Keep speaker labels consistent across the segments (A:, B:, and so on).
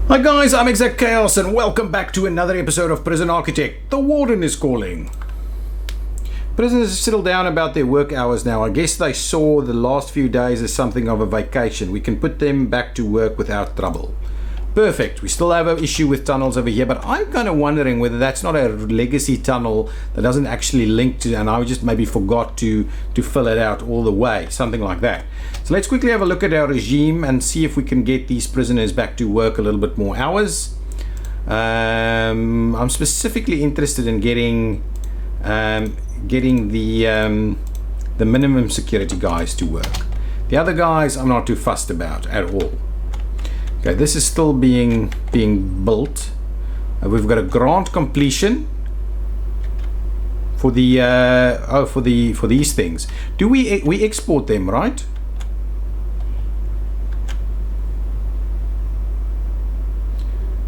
A: Hi guys, I'm ExactChaos and welcome back to another episode of Prison Architect. The warden is calling. Prisoners have settled down about their work hours now. I guess they saw the last few days as something of a vacation. We can put them back to work without trouble. Perfect. We still have an issue with tunnels over here, but I'm kind of wondering whether that's not a legacy tunnel that doesn't actually link to, and I just maybe forgot to fill it out all the way, something like that. So let's quickly have a look at our regime and see if we can get these prisoners back to work a little bit more hours. I'm specifically interested in getting the minimum security guys to work. The other guys I'm not too fussed about at all. Okay, this is still being built. We've got a grant completion for the for these things. Do we export them, right?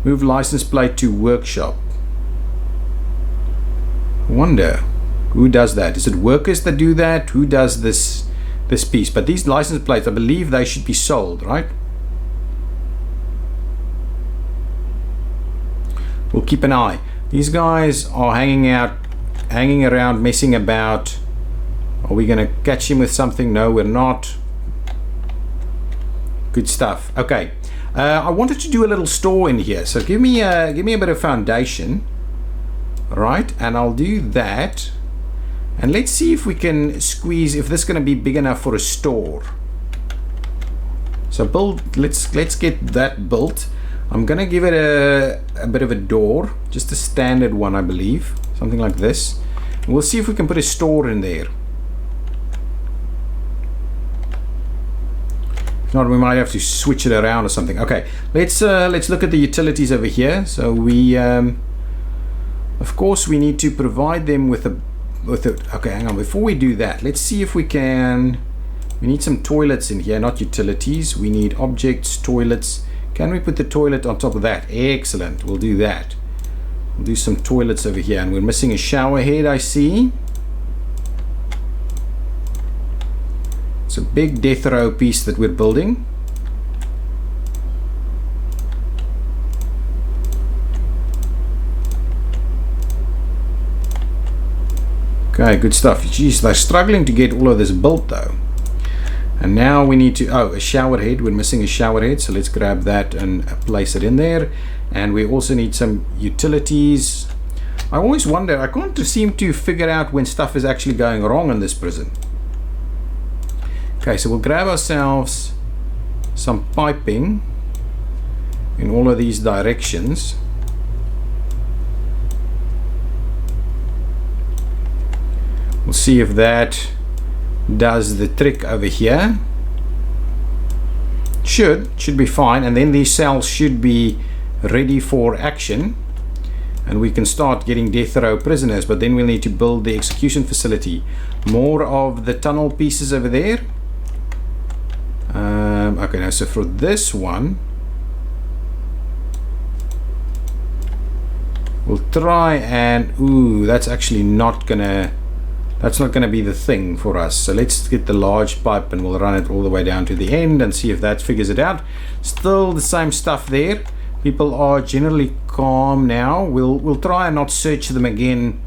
A: Move license plate to workshop. I wonder who does that. Is it workers that do that? Who does this piece? But these license plates, I believe they should be sold, right? We'll keep an eye. These guys are hanging around, messing about. Are we going to catch him with something? No, we're not. Good stuff. Okay. I wanted to do a little store in here. So give me a bit of foundation. Right? And I'll do that. And let's see if we can squeeze, if this is going to be big enough for a store. So let's get that built. I'm gonna give it a bit of a door, just a standard one, I believe, something like this. And we'll see if we can put a store in there. If not, we might have to switch it around or something. Okay, let's look at the utilities over here. So we, of course, we need to provide them with a. Okay, hang on. Before we do that, let's see if we can. We need some toilets in here, not utilities. We need objects, toilets. Can we put the toilet on top of that? Excellent, we'll do that. We'll do some toilets over here. And we're missing a shower head, I see. It's a big death row piece that we're building. Okay, good stuff. Jeez, they're struggling to get all of this built though. And now we need to, a shower head. We're missing a shower head, so let's grab that and place it in there. And we also need some utilities. I always wonder, I can't seem to figure out when stuff is actually going wrong in this prison. Okay, so we'll grab ourselves some piping in all of these directions. We'll see if that does the trick over here. Should be fine, and then these cells should be ready for action, and we can start getting death row prisoners. But then we'll need to build the execution facility. More of the tunnel pieces over there. Okay, now so for this one we'll try and that's actually not gonna be the thing for us. So let's get the large pipe and we'll run it all the way down to the end and see if that figures it out. Still the same stuff there. People are generally calm now. We'll try and not search them again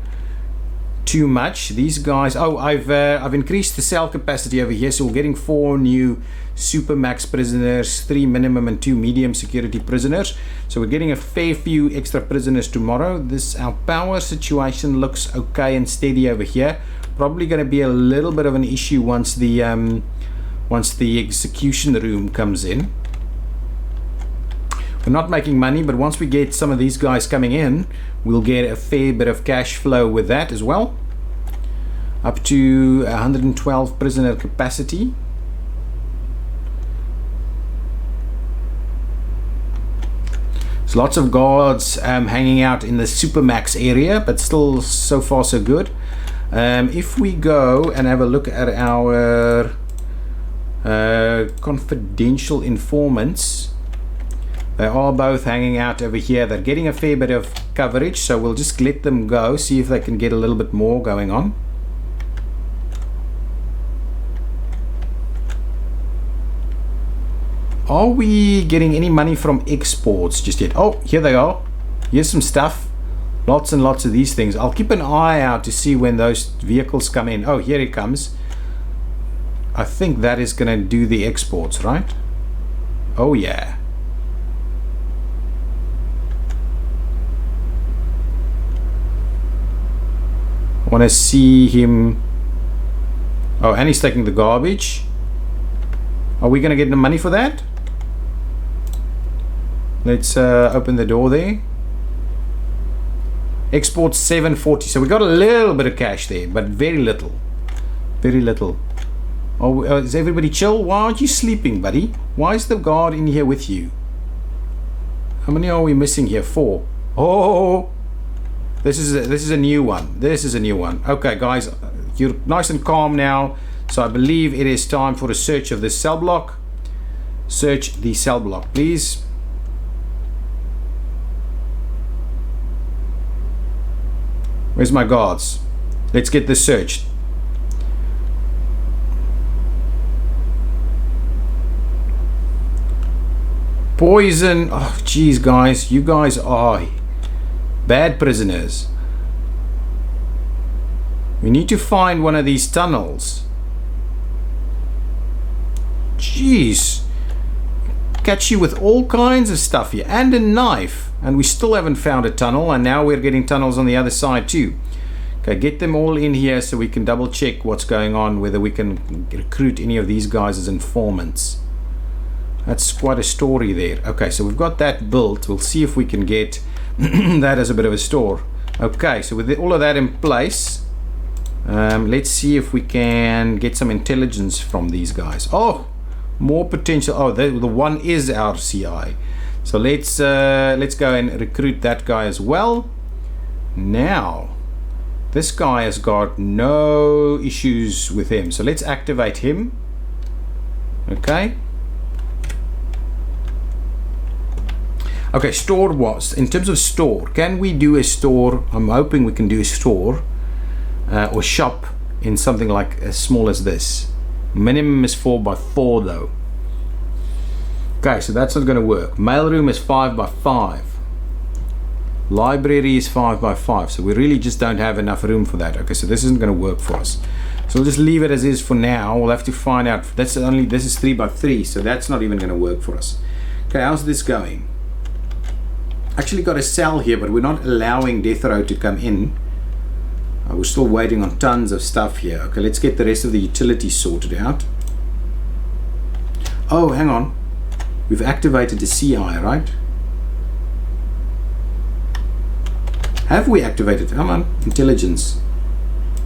A: too much. These guys, I've increased the cell capacity over here, so we're getting 4 new SuperMax prisoners, 3 minimum and 2 medium security prisoners. So we're getting a fair few extra prisoners tomorrow. Our power situation looks okay and steady over here. Probably going to be a little bit of an issue once the execution room comes in. We're not making money, but once we get some of these guys coming in, we'll get a fair bit of cash flow with that as well. Up to 112 prisoner capacity. There's lots of guards hanging out in the SuperMax area, but still so far so good. If we go and have a look at our confidential informants, they are both hanging out over here. They're getting a fair bit of coverage, so we'll just let them go, see if they can get a little bit more going on. Are we getting any money from exports just yet? Oh, here they are. Here's some stuff. Lots and lots of these things. I'll keep an eye out to see when those vehicles come in. Oh, here it comes. I think that is going to do the exports, right? Oh, yeah. I want to see him. Oh, and he's taking the garbage. Are we going to get the money for that? Let's open the door there. Export 740. So we got a little bit of cash there, but very little. Very little. Oh, is everybody chill? Why aren't you sleeping, buddy? Why is the guard in here with you? How many are we missing here? 4. Oh, this is a new one. This is a new one. Okay, guys, you're nice and calm now. So I believe it is time for a search of this cell block. Search the cell block, please. Where's my guards? Let's get this searched. Poison. Oh, geez, guys. You guys are bad prisoners. We need to find one of these tunnels. Jeez. Catch you with all kinds of stuff here. And a knife. And we still haven't found a tunnel. And now we're getting tunnels on the other side too. Okay, get them all in here so we can double check what's going on. Whether we can recruit any of these guys as informants. That's quite a story there. Okay, so we've got that built. We'll see if we can get that as a bit of a store. Okay, so with all of that in place, let's see if we can get some intelligence from these guys. Oh, more potential. Oh, the one is our CI. So let's go and recruit that guy as well. Now, this guy has got no issues with him. So let's activate him. Okay. Okay, store was, in terms of store, can we do a store? I'm hoping we can do a store or shop in something like as small as this. Minimum is 4x4 though. Okay, so that's not going to work. Mailroom is 5x5. Library is 5x5. So we really just don't have enough room for that. Okay, so this isn't going to work for us. So we'll just leave it as is for now. We'll have to find out. This is 3x3, so that's not even going to work for us. Okay, how's this going? Actually got a cell here, but we're not allowing death row to come in. We're still waiting on tons of stuff here. Okay, let's get the rest of the utilities sorted out. Oh, hang on. We've activated the CI, right? Have we activated? Come on, intelligence.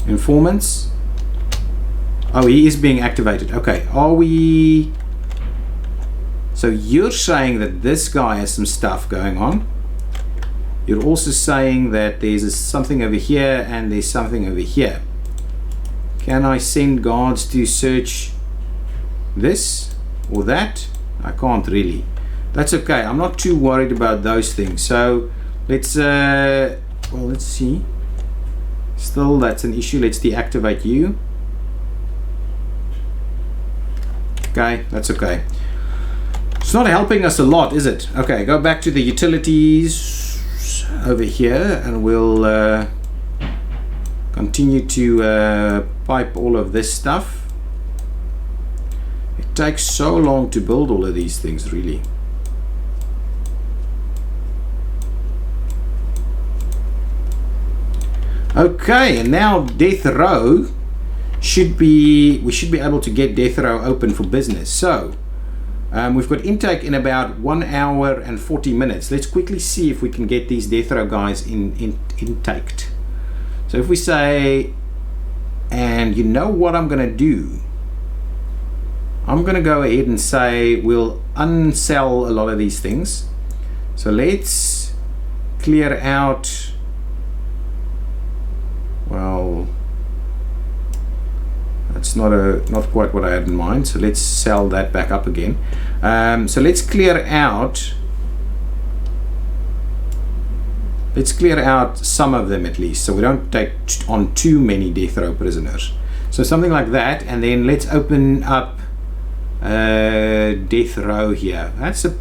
A: Informants. Oh, he is being activated. Okay, are we... So you're saying that this guy has some stuff going on. You're also saying that there's something over here and there's something over here. Can I send guards to search this or that? I can't really. That's okay. I'm not too worried about those things. So let's well, let's see. Still, that's an issue. Let's deactivate you. Okay, that's okay. It's not helping us a lot, is it? Okay, go back to the utilities over here and we'll continue to pipe all of this stuff. It takes so long to build all of these things, really. Okay, and now death row should be, we should be able to get death row open for business. So we've got intake in about 1 hour and 40 minutes. Let's quickly see if we can get these death row guys intaked. So if we say, and you know what I'm going to do? I'm going to go ahead and say we'll unsell a lot of these things. So let's clear out, well, that's not quite what I had in mind. So let's sell that back up again. So let's clear out some of them at least, so we don't take on too many death row prisoners. So something like that, and then let's open up death row here. That's a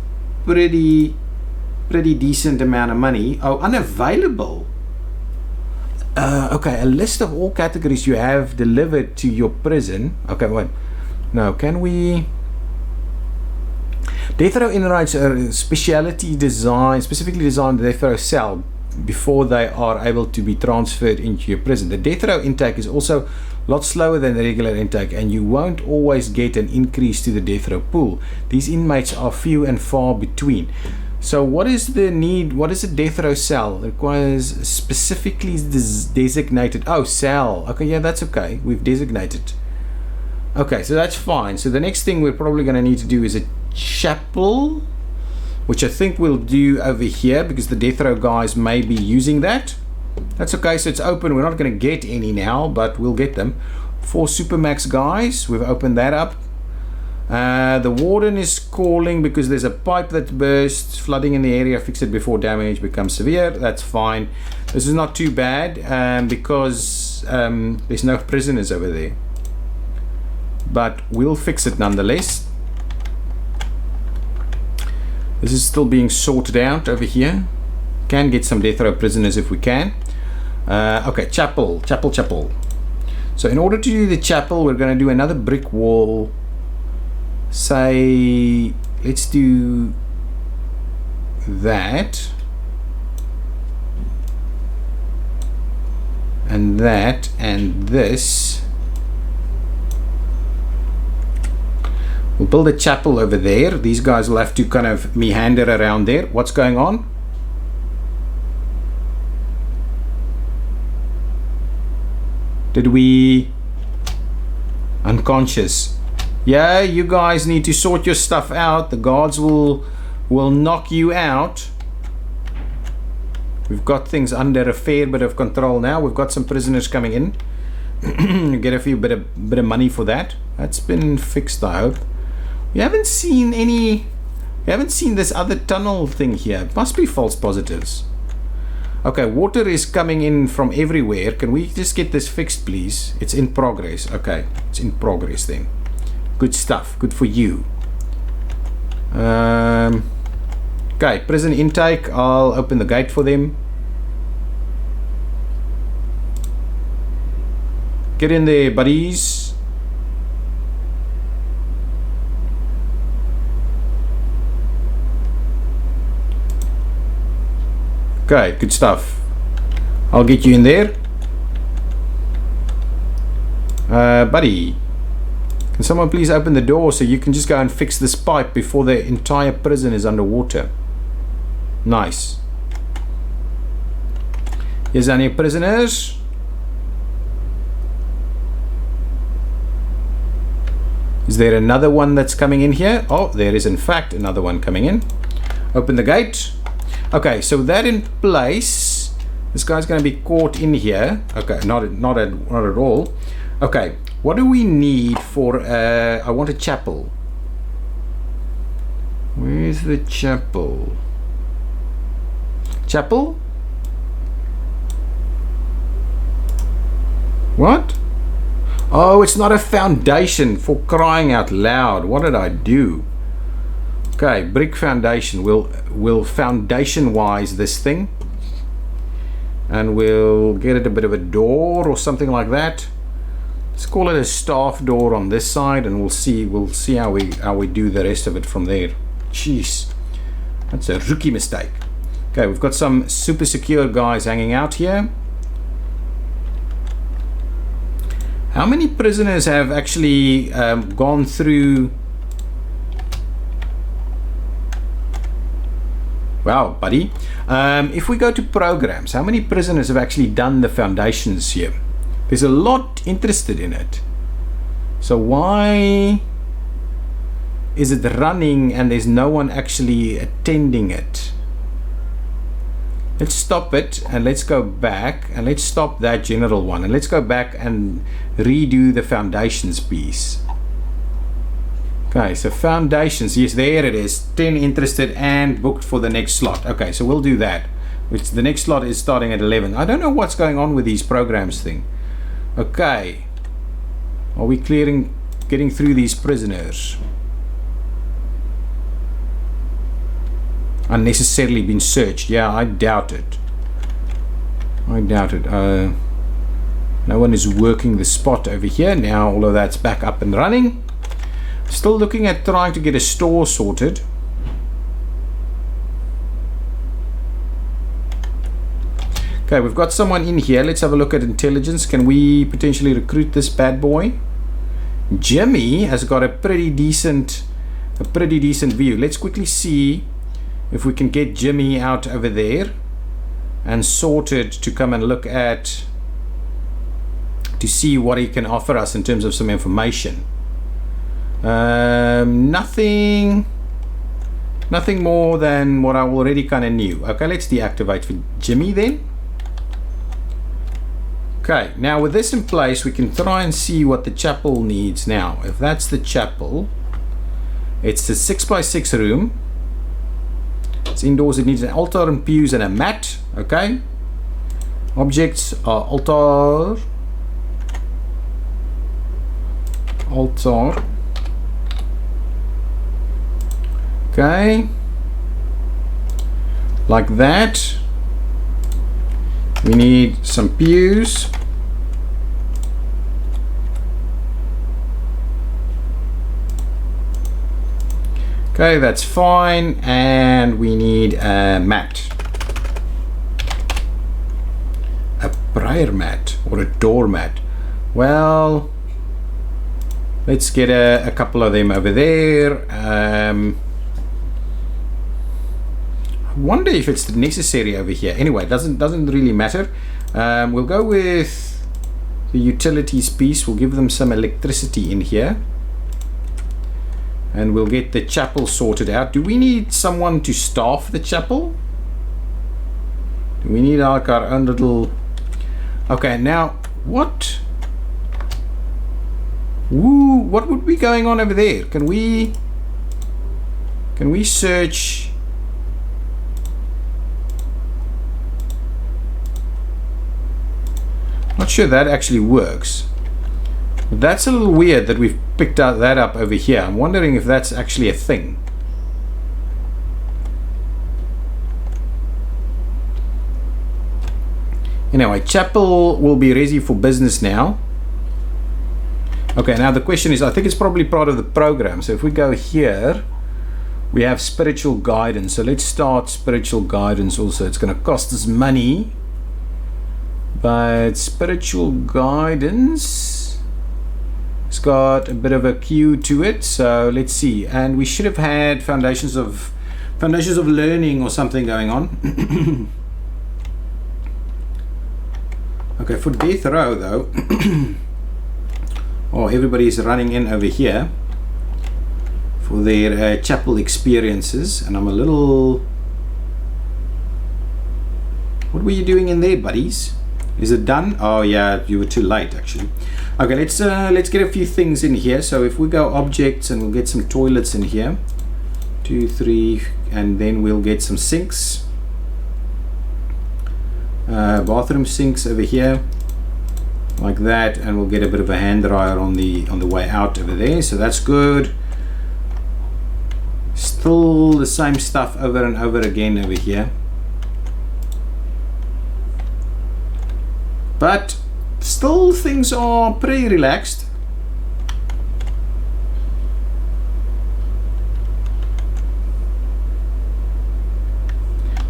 A: pretty decent amount of money. Oh, unavailable. Okay, a list of all categories you have delivered to your prison. Okay, wait. No, can we... Death row inmates are specifically designed the death row cell before they are able to be transferred into your prison. The death row intake is also a lot slower than the regular intake, and you won't always get an increase to the death row pool. These inmates are few and far between. So what is the need? What is a death row cell? It requires specifically designated. Oh, cell. Okay, yeah, that's okay. We've designated. Okay, so that's fine. So the next thing we're probably going to need to do is a chapel, which I think we'll do over here because the death row guys may be using that. That's okay. So it's open. We're not going to get any now, but we'll get them. 4 SuperMax guys. We've opened that up. The warden is calling because there's a pipe that burst, flooding in the area. Fix it before damage becomes severe. That's fine. This is not too bad because there's no prisoners over there, but we'll fix it nonetheless. This is still being sorted out over here. Can get some death row prisoners if we can. Okay, chapel. So in order to do the chapel, we're going to do another brick wall. Say, let's do that and that and this. We'll build a chapel over there. These guys will have to kind of meander around there. What's going on? Did we... Unconscious. Yeah, you guys need to sort your stuff out. The guards will knock you out. We've got things under a fair bit of control now. We've got some prisoners coming in. You get a few bit of money for that. That's been fixed, I hope. We haven't seen this other tunnel thing here. It must be false positives. Okay, water is coming in from everywhere. Can we just get this fixed, please? It's in progress. Okay, it's in progress then. Good stuff. Good for you. Okay, prison intake. I'll open the gate for them. Get in there, buddies. Okay, good stuff. I'll get you in there. Buddy, can someone please open the door so you can just go and fix this pipe before the entire prison is underwater? Nice. Here's any prisoners. Is there another one that's coming in here? Oh, there is in fact another one coming in. Open the gate. Okay, so that in place. This guy's going to be caught in here. Okay, not at all. Okay, what do we need for... I want a chapel. Where's the chapel? Chapel? What? Oh, it's not a foundation, for crying out loud. What did I do? Okay, brick foundation. We'll foundation wise this thing, and we'll get it a bit of a door or something like that. Let's call it a staff door on this side, and we'll see how we do the rest of it from there. Jeez, that's a rookie mistake. Okay, we've got some super secure guys hanging out here. How many prisoners have actually gone through? Wow, buddy. If we go to programs, how many prisoners have actually done the foundations here? There's a lot interested in it. So why is it running and there's no one actually attending it? Let's stop it and let's go back and let's stop that general one and let's go back and redo the foundations piece. Okay, so foundations, yes, there it is. 10 interested and booked for the next slot. Okay, so we'll do that. Which the next slot is starting at 11. I don't know what's going on with these programs thing. Okay, are we getting through these prisoners? unnecessarily been searched. Yeah, I doubt it. No one is working the spot over here. Now all of that's back up and running. Still looking at trying to get a store sorted. Okay, we've got someone in here. Let's have a look at intelligence. Can we potentially recruit this bad boy? Jimmy has got a pretty decent view. Let's quickly see if we can get Jimmy out over there and sorted to come and look at, to see what he can offer us in terms of some information. Nothing more than what I already kind of knew. Okay, let's deactivate for Jimmy then. Okay, now with this in place, we can try and see what the chapel needs now. If that's the chapel, it's a 6x6 room. It's indoors. It needs an altar and pews and a mat. Okay, objects are altar, okay, like that. We need some pews. Okay, that's fine. And we need a mat. A prayer mat or a doormat. Well, let's get a couple of them over there. I wonder if it's necessary over here. Anyway, it doesn't really matter. We'll go with the utilities piece. We'll give them some electricity in here, and we'll get the chapel sorted out. Do we need someone to staff the chapel? Do we need like our own little... Okay, now what? Ooh, what would be going on over there? Can we search? Not sure that actually works. But that's a little weird that we've picked out that up over here. I'm wondering if that's actually a thing. Anyway, chapel will be ready for business now. Okay, now the question is, I think it's probably part of the program. So if we go here, we have spiritual guidance. So let's start spiritual guidance also. It's going to cost us money. But spiritual guidance, it's got a bit of a queue to it. So let's see. And we should have had foundations of learning or something going on. Okay, for death row though, oh, everybody's running in over here for their chapel experiences, and I'm a little... What were you doing in there, buddies? Is it done? Oh yeah, you were too late actually. Okay, let's get a few things in here. So if we go objects, and we'll get some toilets in here, 2, 3, and then we'll get some sinks, bathroom sinks over here, like that, and we'll get a bit of a hand dryer on the way out over there. So that's good. Still the same stuff over and over again over here. But still things are pretty relaxed.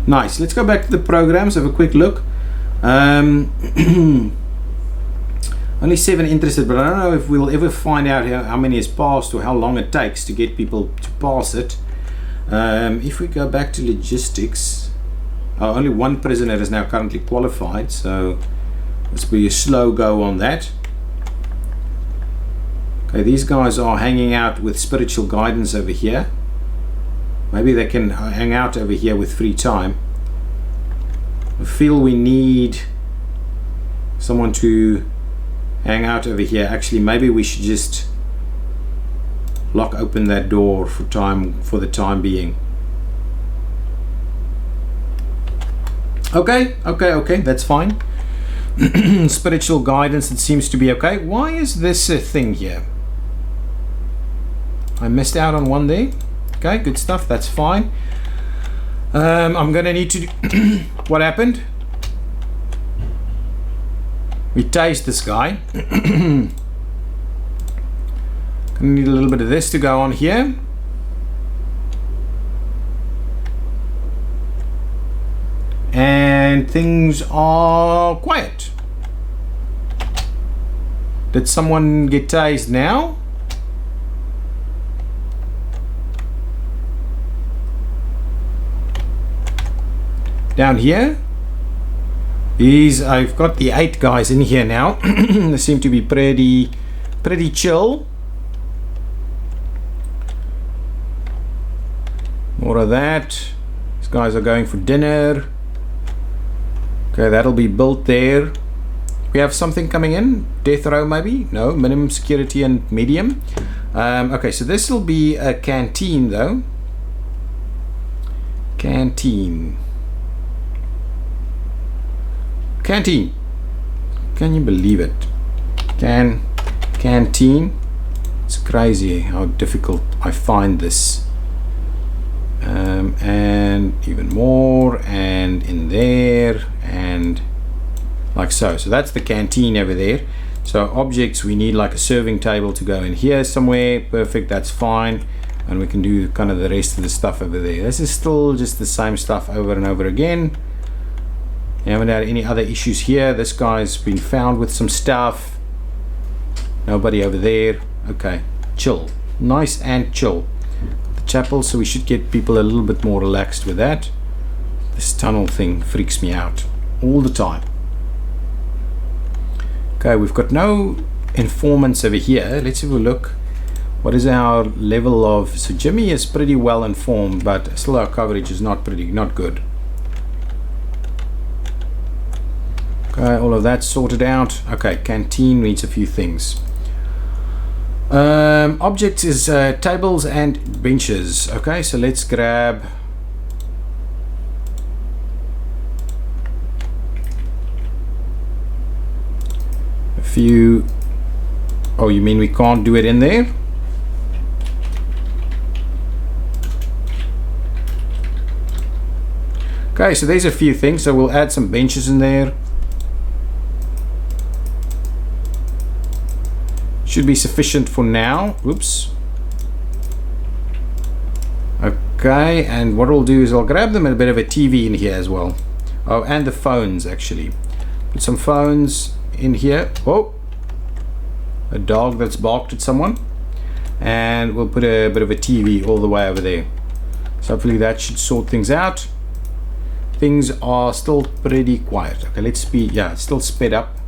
A: Nice. Let's go back to the programs, have a quick look. Only 7 interested, but I don't know if we'll ever find out how many has passed or how long it takes to get people to pass it. If we go back to logistics, only 1 prisoner is now currently qualified, so let's be a slow go on that. Okay, these guys are hanging out with spiritual guidance over here. Maybe they can hang out over here with free time. I feel we need someone to hang out over here. Actually, maybe we should just lock open that door for the time being. Okay, that's fine. Spiritual guidance, it seems to be okay. Why is this a thing here? I missed out on one there. Okay, good stuff, that's fine. I'm gonna need to do what happened? We tased this guy. Gonna need a little bit of this to go on here. And things are quiet. Did someone get tased now? Down here, I've got the 8 guys in here now. They seem to be pretty chill. More of that. These guys are going for dinner. Okay, that'll be built there. We have something coming in. Death row maybe? No, minimum security and medium. Okay, so this will be a canteen though. Canteen. Canteen. Can you believe it? Canteen. It's crazy how difficult I find this. And even more, and in there, and like so. So that's the canteen over there. So objects, we need like a serving table to go in here somewhere. Perfect, that's fine. And we can do kind of the rest of the stuff over there. This is still just the same stuff over and over again. You haven't had any other issues here. This guy's been found with some stuff. Nobody over there. Okay, chill. Nice and chill. The chapel, so we should get people a little bit more relaxed with that. This tunnel thing freaks me out all the time. Okay, we've got no informants over here. Let's have a look. What is our level of... So Jimmy is pretty well informed, but still our coverage is not good. Okay, all of that sorted out. Okay, canteen needs a few things. Objects is tables and benches. Okay, so let's grab a few. Oh, you mean we can't do it in there? Okay, so there's a few things. So we'll add some benches in there. Should be sufficient for now. Oops. Okay, and what I'll do is I'll grab them a bit of a TV in here as well. Oh, and the phones actually. Put some phones in here. Oh, a dog that's barked at someone. And we'll put a bit of a TV all the way over there. So hopefully that should sort things out. Things are still pretty quiet. Okay, let's speed. Yeah, it's still sped up.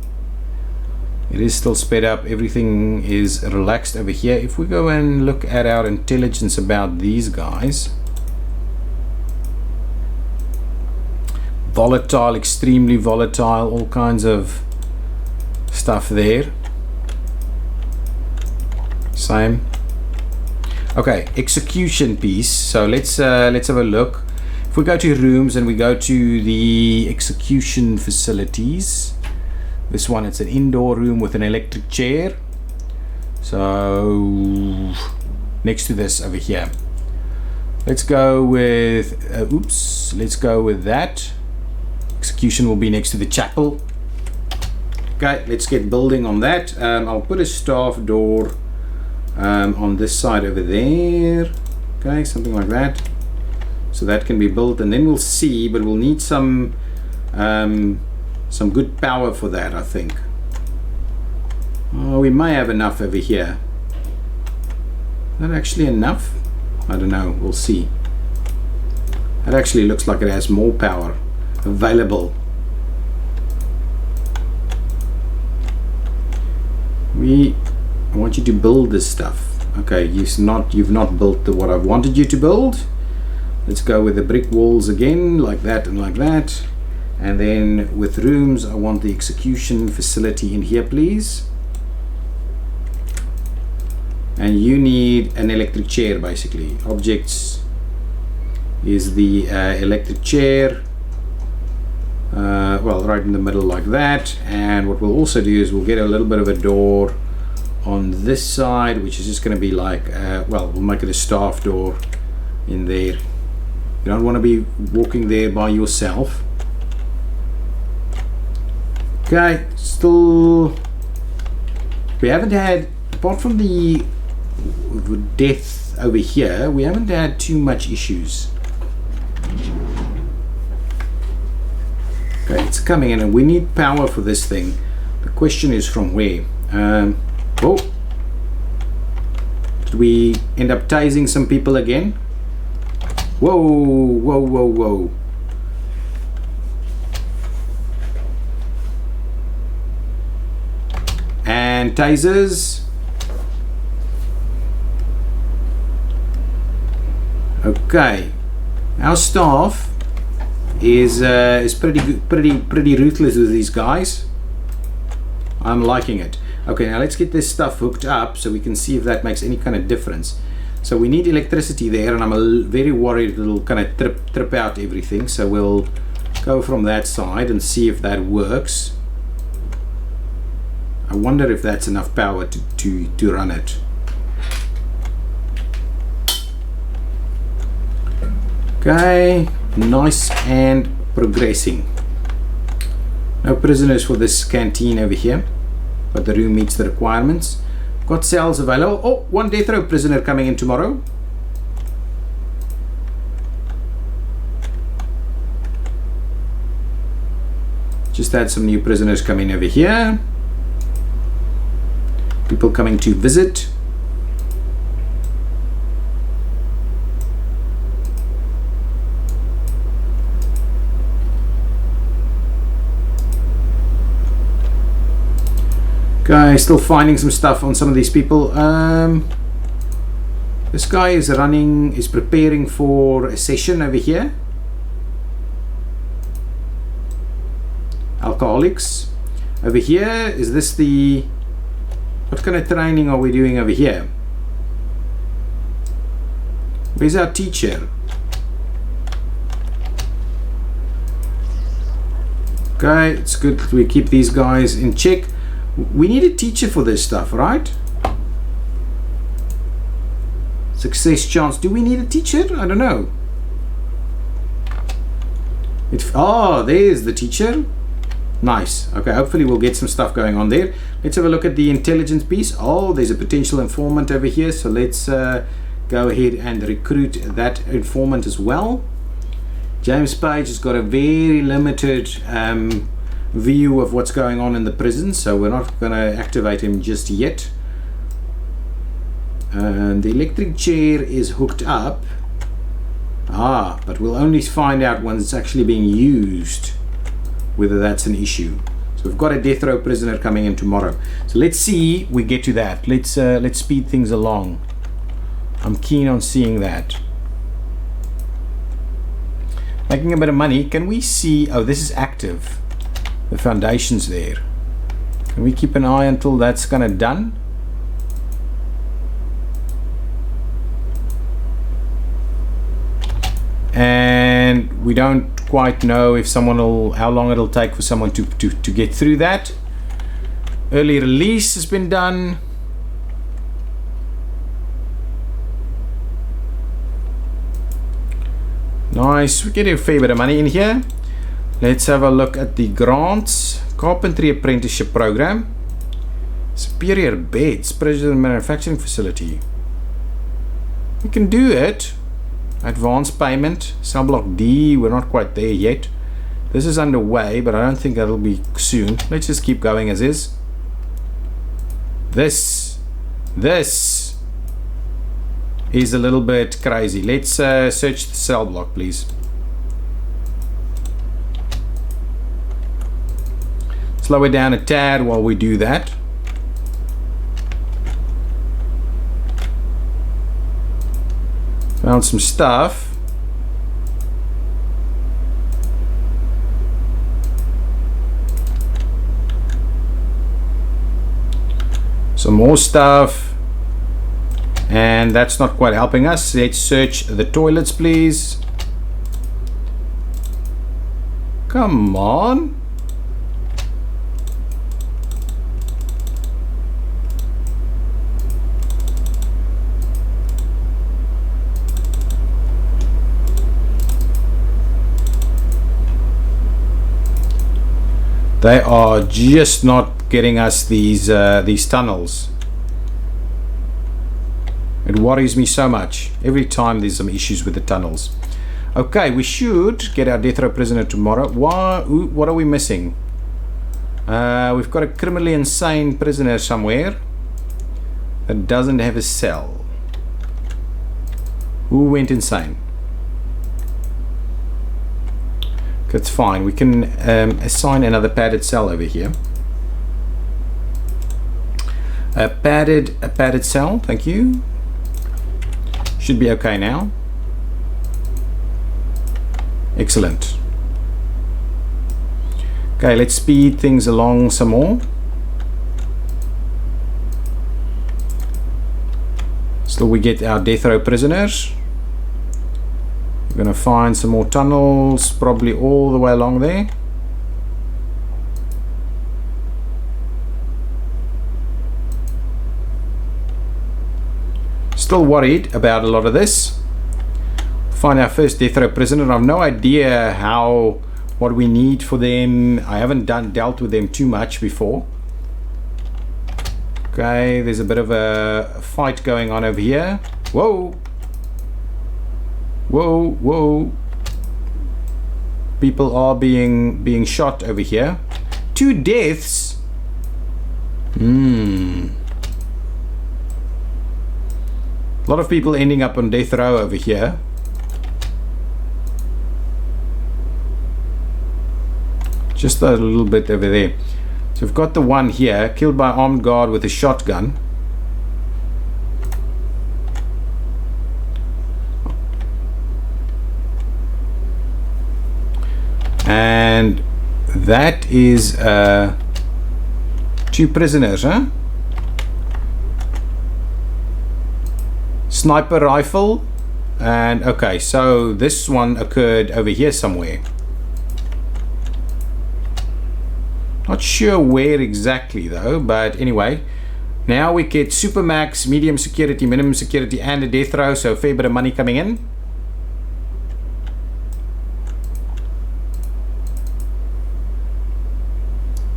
A: It is still sped up. Everything is relaxed over here. If we go and look at our intelligence about these guys, volatile, extremely volatile, all kinds of stuff there. Same. Okay, execution piece. So let's have a look. If we go to rooms and we go to the execution facilities. This one, it's an indoor room with an electric chair. So next to this over here. Let's go with let's go with that. Execution will be next to the chapel. Okay, let's get building on that. I'll put a staff door on this side over there. Okay, something like that. So that can be built, and then we'll see, but we'll need some good power for that, I think. Oh, we may have enough over here. Is that actually enough? I don't know, we'll see. It actually looks like it has more power available. I want you to build this stuff. Okay, you've not built what I wanted you to build. Let's go with the brick walls again, like that and like that. And then with rooms, I want the execution facility in here, please. And you need an electric chair, basically. Objects is the electric chair. Well, right in the middle like that. And what we'll also do is we'll get a little bit of a door on this side, which is just going to be like, well, we'll make it a staff door in there. You don't want to be walking there by yourself. Okay, still we haven't had, apart from the death over here, we haven't had too much issues. Okay, it's coming in and we need power for this thing. The question is from where? Oh, did we end up tasing some people again? Whoa, whoa, whoa, whoa. And tasers. Okay, our staff is pretty good, pretty ruthless with these guys. I'm liking it. Okay, now let's get this stuff hooked up so we can see if that makes any kind of difference. So we need electricity there, and I'm very worried it'll kind of trip out everything. So we'll go from that side and see if that works. I wonder if that's enough power to run it. Okay, nice and progressing. No prisoners for this canteen over here, but the room meets the requirements. Got cells available. Oh, one death row prisoner coming in tomorrow. Just had some new prisoners coming over here. People coming to visit. Okay, still finding some stuff on some of these people. This guy is preparing for a session over here. Alcoholics. Over here, is this the... What kind of training are we doing over here? Where's our teacher? Okay, it's good that we keep these guys in check. We need a teacher for this stuff, right? Success chance. Do we need a teacher? I don't know. Oh, there's the teacher. Nice. Okay, hopefully we'll get some stuff going on there. Let's have a look at the intelligence piece. Oh, there's a potential informant over here. So let's go ahead and recruit that informant as well. James Page has got a very limited view of what's going on in the prison, so we're not going to activate him just yet. And the electric chair is hooked up. But we'll only find out when it's actually being used whether that's an issue. So we've got a death row prisoner coming in tomorrow. So let's see we get to that. Let's speed things along. I'm keen on seeing that. Making a bit of money. Can we see? Oh, this is active. The foundation's there. Can we keep an eye until that's kind of done? And we don't quite know if how long it'll take for someone to get through that. Early release has been done. Nice, we're getting a fair bit of money in here. Let's have a look at the grants. Carpentry apprenticeship program. Superior beds, precision manufacturing facility. We can do it. Advanced payment, cell block D, we're not quite there yet. This is underway, but I don't think that'll be soon. Let's just keep going as is. This is a little bit crazy. Let's search the cell block, please. Slow it down a tad while we do that. Found some stuff. Some more stuff. And that's not quite helping us. Let's search the toilets, please. Come on. They are just not getting us these tunnels. It worries me so much. Every time there's some issues with the tunnels. Okay, we should get our death row prisoner tomorrow. What are we missing? We've got a criminally insane prisoner somewhere that doesn't have a cell. Who went insane? That's fine. We can assign another padded cell over here. A padded cell. Thank you. Should be okay now. Excellent. Okay, let's speed things along some more. Still we get our death row prisoners. We're going to find some more tunnels, probably all the way along there. Still worried about a lot of this. Find our first death row prisoner. I have no idea what we need for them. I haven't dealt with them too much before. Okay, there's a bit of a fight going on over here. Whoa. Whoa, whoa. People are being shot over here. 2 deaths. A lot of people ending up on death row over here. Just a little bit over there. So we've got the one here, killed by armed guard with a shotgun. And that is 2 prisoners, huh? Sniper rifle. And okay, so this one occurred over here somewhere. Not sure where exactly though, but anyway. Now we get SuperMax, medium security, minimum security, and a death row, so a fair bit of money coming in.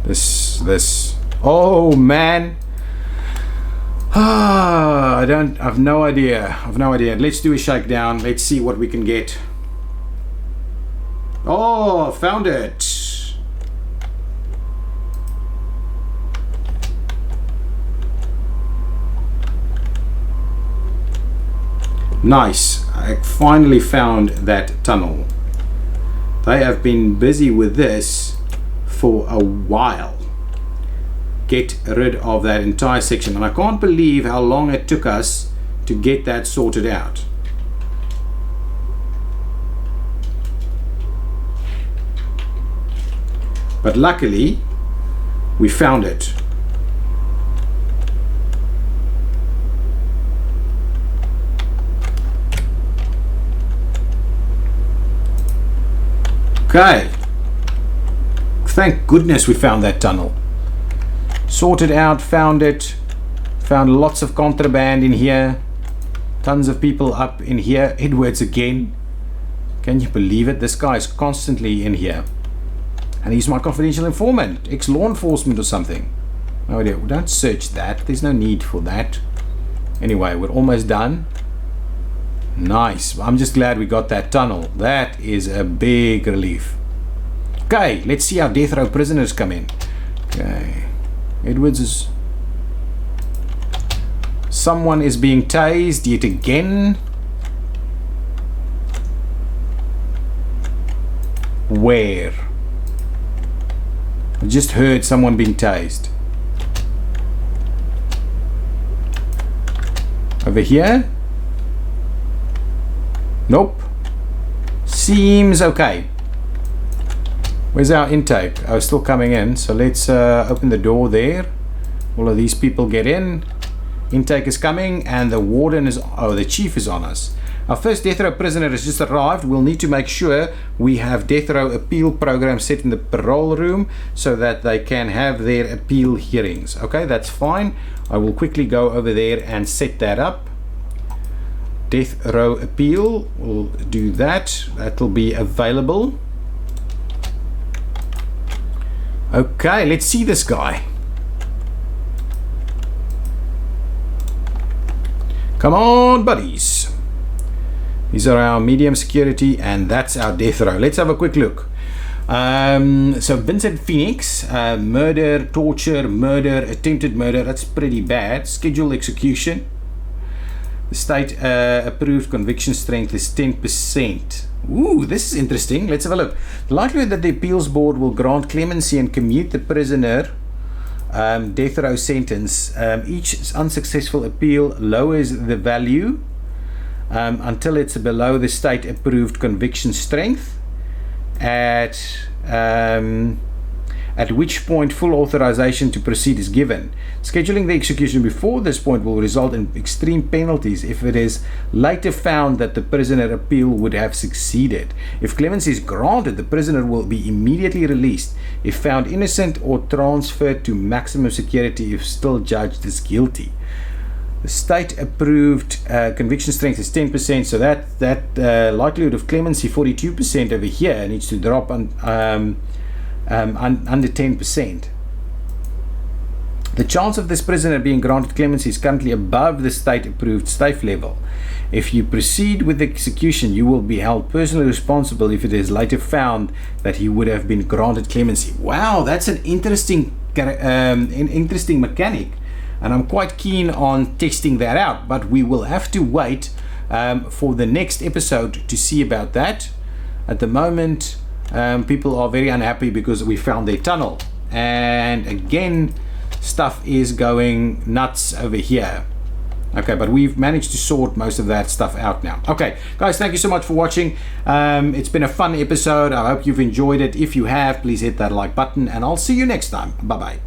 A: This. Oh man. I've no idea. Let's do a shakedown. Let's see what we can get. Oh, found it. Nice. I finally found that tunnel. They have been busy with this for a while. Get rid of that entire section, and I can't believe how long it took us to get that sorted out. But luckily we found it. Okay, thank goodness we found that tunnel. Sorted out, found it, found lots of contraband in here, tons of people up in here. Edwards again. Can you believe it? This guy is constantly in here, and he's my confidential informant, ex-law enforcement or something. No idea. Don't search that, there's no need for that. Anyway, we're almost done. Nice. I'm just glad we got that tunnel. That is a big relief. Okay, let's see how death row prisoners come in. Okay, Edwards is... Someone is being tased yet again. Where? I just heard someone being tased. Over here? Nope. Seems okay. Where's our intake? Oh, still coming in. So let's open the door there. All of these people get in. Intake is coming, and the warden is... Oh, the chief is on us. Our first death row prisoner has just arrived. We'll need to make sure we have death row appeal program set in the parole room so that they can have their appeal hearings. Okay, that's fine. I will quickly go over there and set that up. Death row appeal, we'll do that. That'll be available. Okay, let's see this guy. Come on, buddies. These are our medium security, and that's our death row. Let's have a quick look. So Vincent Phoenix, murder, torture, murder, attempted murder. That's pretty bad. Scheduled execution. The state approved conviction strength is 10%. Ooh, this is interesting. Let's have a look. The likelihood that the appeals board will grant clemency and commute the prisoner death row sentence. Each unsuccessful appeal lowers the value until it's below the state approved conviction strength, at which point full authorization to proceed is given. Scheduling the execution before this point will result in extreme penalties if it is later found that the prisoner appeal would have succeeded. If clemency is granted, the prisoner will be immediately released if found innocent, or transferred to maximum security if still judged as guilty. The state approved conviction strength is 10%, so that likelihood of clemency 42% over here needs to drop under 10%. The chance of this prisoner being granted clemency is currently above the state approved safe level. If you proceed with the execution, you will be held personally responsible if it is later found that he would have been granted clemency. Wow, that's an interesting mechanic. And I'm quite keen on testing that out, but we will have to wait for the next episode to see about that. At the moment, people are very unhappy because we found their tunnel, and again, stuff is going nuts over here. Okay, but we've managed to sort most of that stuff out now. Okay, guys, thank you so much for watching. It's been a fun episode. I hope you've enjoyed it. If you have, please hit that like button, and I'll see you next time. Bye-bye.